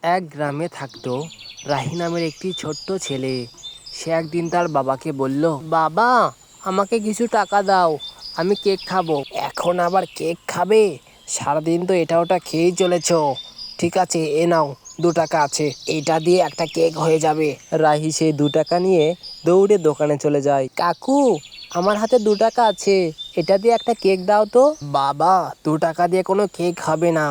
এক গ্রামে থাকতো রাহি নামের একটি ছোট্ট ছেলে। সে একদিন তার বাবাকে বলল, বাবা, আমাকে কিছু টাকা দাও, আমি কেক খাবো। এখন আবার কেক খাবে? সারাদিন তো এটা ওটা খেয়েই চলেছ। ঠিক আছে, এ নাও, 2 টাকা আছে, এটা দিয়ে একটা কেক হয়ে যাবে। রাহি সেই 2 টাকা নিয়ে দৌড়ে দোকানে চলে যায়। কাকু, আমার হাতে 2 টাকা আছে, এটা দিয়ে একটা কেক দাও তো। বাবা, 2 টাকা দিয়ে কোনো কেক হবে না,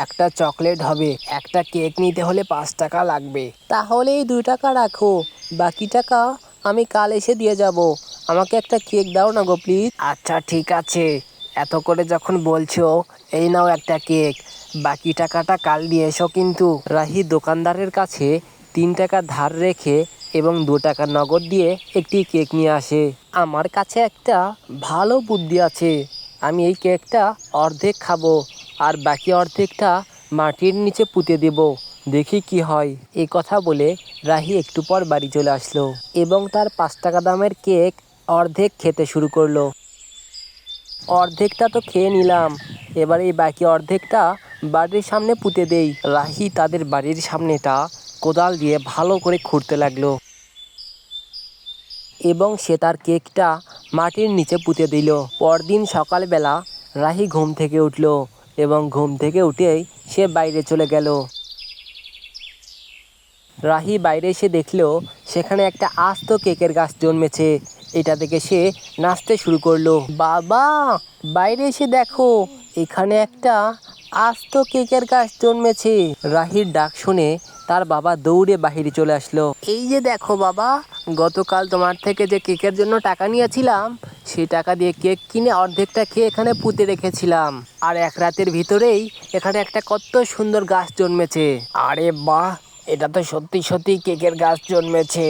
একটা চকলেট হবে। একটা কেক নিতে হলে 5 টাকা লাগবে। তাহলে এই 2 টাকা রাখো, বাকি টাকা আমি কাল এসে দিয়ে যাব। আমাকে একটা কেক দাও না গো প্লিজ। আচ্ছা ঠিক আছে, এত করে যখন বলছো, এই নাও একটা কেক, বাকি টাকাটা কাল দিয়ে এসো কিন্তু। রাহি দোকানদারের কাছে 3 টাকা ধার রেখে এবং 2 টাকা নগদ দিয়ে একটি কেক নিয়ে আসে। আমার কাছে একটা ভালো বুদ্ধি আছে, আমি এই কেকটা অর্ধেক খাবো আর বাকি অর্ধেকটা মাটির নিচে পুঁতে দেব, দেখি কি হয়। এই কথা বলে রাহি একটু পর বাড়ি চলে আসলো এবং তার 5 টাকা দামের কেক অর্ধেক খেতে শুরু করলো। অর্ধেকটা তো খেয়ে নিলাম, এবার এই বাকি অর্ধেকটা বাড়ির সামনে পুঁতে দেই। রাহি তাদের বাড়ির সামনেটা কোদাল দিয়ে ভালো করে খুঁড়তে লাগলো এবং সে তার কেকটা মাটির নিচে পুঁতে দিল। পরদিন সকালবেলা রাহি ঘুম থেকে উঠল এবং ঘুম থেকে উঠেই সে বাইরে চলে গেল। রাহি বাইরে এসে দেখলো সেখানে একটা আস্ত কেকের গাছ জন্মেছে। এটা দেখে সে নাচতে শুরু করলো। বাবা, বাইরে এসে দেখো, এখানে একটা আস্ত কেকের গাছ জন্মেছে। রাহির ডাক শুনে তার বাবা দৌড়ে বাহিরে চলে আসলো। এই যে দেখো বাবা, গতকাল তোমার থেকে যে কেকের জন্য টাকা নিয়েছিলাম, সেই টাকা দিয়ে কেক কিনে অর্ধেকটা খেয়ে এখানে পুঁতে রেখেছিলাম, আর এক রাতের ভিতরেই এখানে একটা কত সুন্দর গাছ জন্মেছে। আরে বাহ, এটা তো সত্যি সত্যি কেকের গাছ জন্মেছে।